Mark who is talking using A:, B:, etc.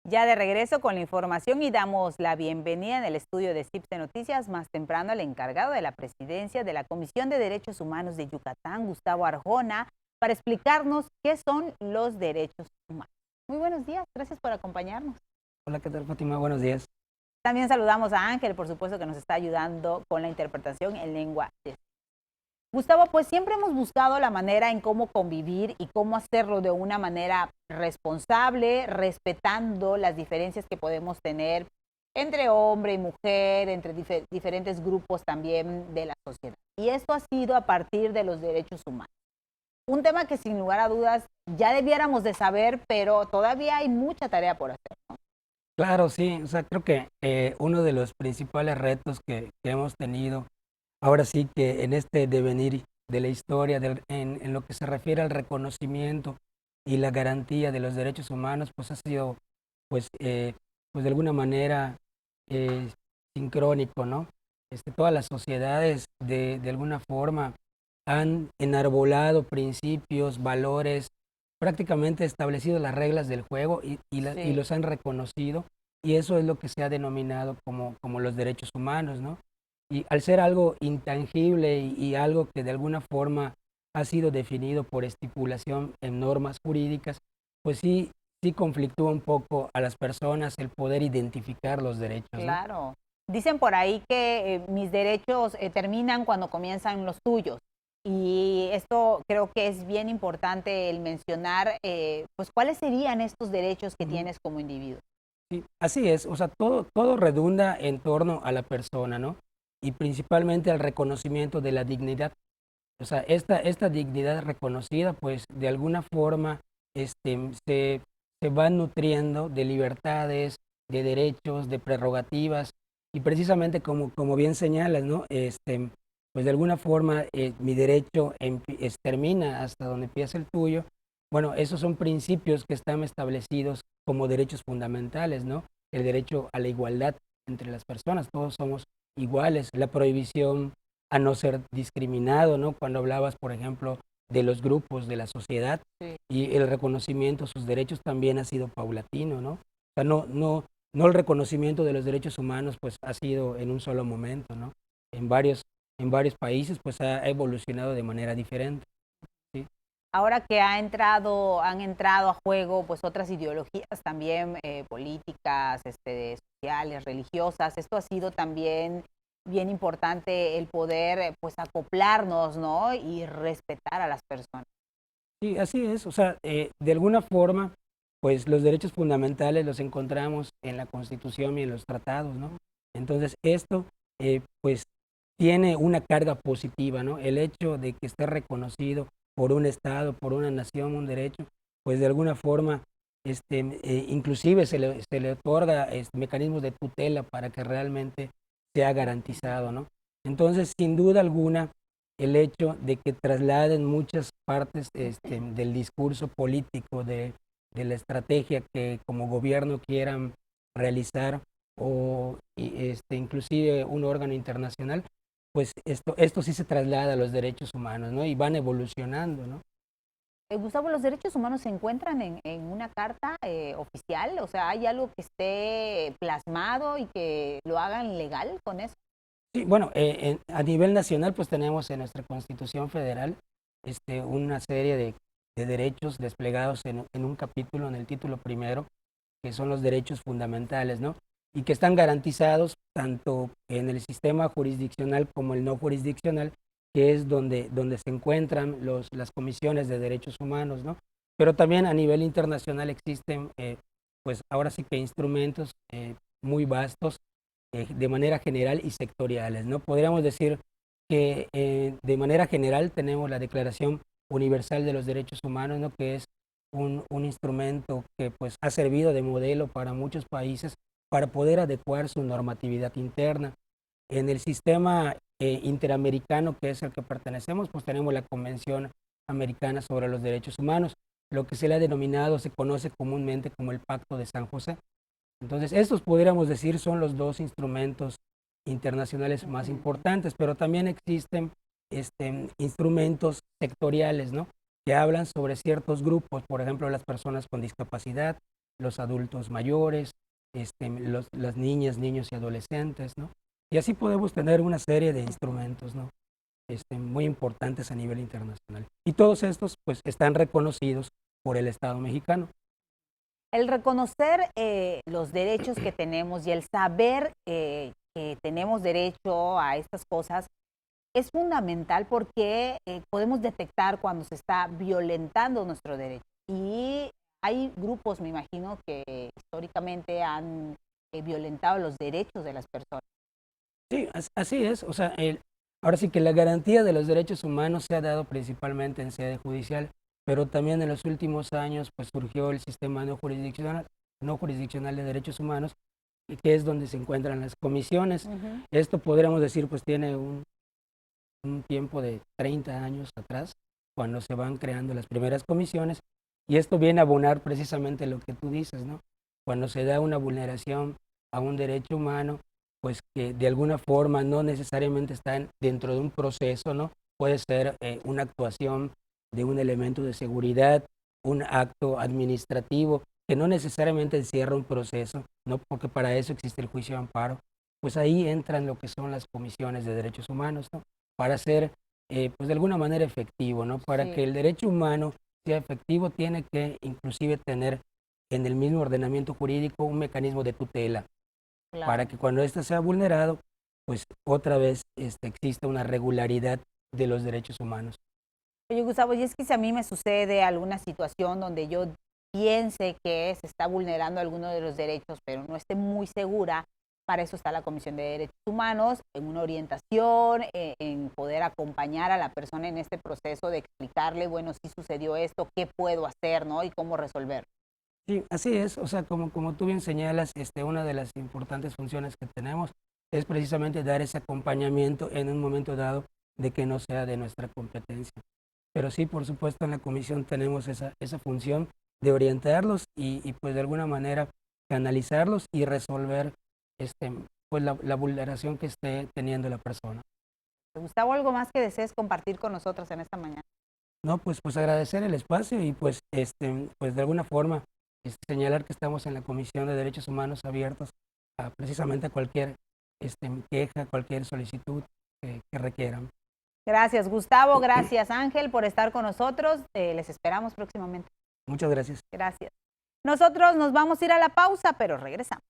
A: Ya de regreso con la información y damos la bienvenida en el estudio de CIPSE Noticias más temprano al encargado de la presidencia de la Comisión de Derechos Humanos de Yucatán, Gustavo Arjona, para explicarnos qué son los derechos humanos. Muy buenos días, gracias por acompañarnos.
B: Hola, ¿qué tal, Fátima? Buenos días.
A: También saludamos a Ángel, por supuesto, que nos está ayudando con la interpretación en lengua de... Gustavo, pues siempre hemos buscado la manera en cómo convivir y cómo hacerlo de una manera responsable, respetando las diferencias que podemos tener entre hombre y mujer, entre diferentes grupos también de la sociedad. Y esto ha sido a partir de los derechos humanos. Un tema que sin lugar a dudas ya debiéramos de saber, pero todavía hay mucha tarea por hacer, ¿no?
B: Claro, sí, o sea, creo que uno de los principales retos que hemos tenido, ahora sí que en este devenir de la historia, en lo que se refiere al reconocimiento y la garantía de los derechos humanos, pues ha sido, pues, pues de alguna manera eh, sincrónico, ¿no? Todas las sociedades de alguna forma han enarbolado principios, valores, prácticamente establecido las reglas del juego y
A: Sí.
B: los han reconocido, y eso es lo que se ha denominado como los derechos humanos, ¿no? Y al ser algo intangible y algo que de alguna forma ha sido definido por estipulación en normas jurídicas, pues sí conflictúa un poco a las personas el poder identificar los derechos, ¿no?
A: Claro. Dicen por ahí que mis derechos terminan cuando comienzan los tuyos. Y esto creo que es bien importante el mencionar, pues cuáles serían estos derechos que
B: Ujú.
A: tienes como individuo.
B: Sí, así es, o sea, todo redunda en torno a la persona, ¿no? Y principalmente al reconocimiento de la dignidad. O sea, esta dignidad reconocida, pues de alguna forma se va nutriendo de libertades, de derechos, de prerrogativas, y precisamente como bien señalas, ¿no? Pues de alguna forma mi derecho termina hasta donde empieza el tuyo. Bueno, esos son principios que están establecidos como derechos fundamentales, ¿no? El derecho a la igualdad entre las personas, todos somos iguales, la prohibición a no ser discriminado, ¿no? Cuando hablabas, por ejemplo, de los grupos de la sociedad,
A: Sí.
B: y el reconocimiento a sus derechos también ha sido paulatino, ¿no? O sea, no el reconocimiento de los derechos humanos pues ha sido en un solo momento, ¿no? En varios países pues ha evolucionado de manera diferente, ¿sí?
A: Ahora que han entrado a juego pues otras ideologías también políticas, sociales, religiosas, esto ha sido también bien importante el poder pues acoplarnos, ¿no? Y respetar a las personas.
B: Sí, así es. O sea, de alguna forma, pues los derechos fundamentales los encontramos en la Constitución y en los tratados, ¿no? Entonces, esto, pues, tiene una carga positiva, ¿no? El hecho de que esté reconocido por un Estado, por una nación, un derecho, pues de alguna forma, inclusive se le otorga mecanismos de tutela para que realmente sea garantizado, ¿no? Entonces, sin duda alguna, el hecho de que trasladen muchas partes del discurso político, de la estrategia que como gobierno quieran realizar inclusive un órgano internacional, pues esto sí se traslada a los derechos humanos, ¿no? Y van evolucionando, ¿no?
A: Gustavo, ¿los derechos humanos se encuentran en una carta oficial? O sea, ¿hay algo que esté plasmado y que lo hagan legal con eso?
B: Sí, bueno, a nivel nacional pues tenemos en nuestra Constitución Federal una serie de derechos desplegados en un capítulo, en el título primero, que son los derechos fundamentales, ¿no? Y que están garantizados tanto en el sistema jurisdiccional como el no jurisdiccional, que es donde se encuentran las comisiones de derechos humanos, ¿no? Pero también a nivel internacional existen, pues ahora sí que instrumentos muy vastos de manera general y sectoriales, ¿no? Podríamos decir que de manera general tenemos la Declaración Universal de los Derechos Humanos, ¿no? Que es un instrumento que pues ha servido de modelo para muchos países para poder adecuar su normatividad interna. En el sistema interamericano, que es el que pertenecemos, pues tenemos la Convención Americana sobre los Derechos Humanos, lo que se le ha denominado, se conoce comúnmente como el Pacto de San José. Entonces, estos pudiéramos decir son los dos instrumentos internacionales más
A: Ujú.
B: importantes, pero también existen instrumentos sectoriales, ¿no? Que hablan sobre ciertos grupos, por ejemplo, las personas con discapacidad, los adultos mayores, las niñas, niños y adolescentes, ¿no? Y así podemos tener una serie de instrumentos, ¿no? Muy importantes a nivel internacional. Y todos estos pues están reconocidos por el Estado mexicano.
A: El reconocer los derechos que tenemos y el saber que tenemos derecho a estas cosas es fundamental porque podemos detectar cuando se está violentando nuestro derecho. Y hay grupos, me imagino, que históricamente han violentado los derechos de las personas.
B: Sí, así es. O sea, ahora sí que la garantía de los derechos humanos se ha dado principalmente en sede judicial, pero también en los últimos años pues surgió el sistema no jurisdiccional de derechos humanos, que es donde se encuentran las comisiones. Esto podríamos decir pues tiene un tiempo de 30 años atrás, cuando se van creando las primeras comisiones, y esto viene a abonar precisamente lo que tú dices, ¿no? Cuando se da una vulneración a un derecho humano, pues que de alguna forma no necesariamente están dentro de un proceso, ¿no? Puede ser una actuación de un elemento de seguridad, un acto administrativo, que no necesariamente encierra un proceso, ¿no? Porque para eso existe el juicio de amparo, pues ahí entran lo que son las comisiones de derechos humanos, ¿no? Para ser, pues de alguna manera efectivo, ¿no? Para que el derecho humano sea efectivo, tiene que inclusive tener en el mismo ordenamiento jurídico un mecanismo de tutela, para que cuando éste sea vulnerado, pues otra vez exista una regularidad de los derechos humanos.
A: Oye, Gustavo, y es que si a mí me sucede alguna situación donde yo piense que se está vulnerando alguno de los derechos, pero no esté muy segura, para eso está la Comisión de Derechos Humanos, en una orientación, en poder acompañar a la persona en este proceso de explicarle, bueno, si sucedió esto, qué puedo hacer, ¿no? Y cómo resolver.
B: Sí, así es. O sea, como tú bien señalas, una de las importantes funciones que tenemos es precisamente dar ese acompañamiento en un momento dado de que no sea de nuestra competencia. Pero sí, por supuesto, en la comisión tenemos esa función de orientarlos y pues de alguna manera canalizarlos y resolver pues la vulneración que esté teniendo la persona.
A: Gustavo, ¿algo más que desees compartir con nosotros en esta mañana?
B: No, pues agradecer el espacio y pues pues de alguna forma señalar que estamos en la Comisión de Derechos Humanos abiertos a precisamente a cualquier queja, cualquier solicitud que requieran.
A: Gracias, Gustavo. Gracias, Ángel, por estar con nosotros. Les esperamos próximamente.
B: Muchas gracias.
A: Gracias. Nosotros nos vamos a ir a la pausa, pero regresamos.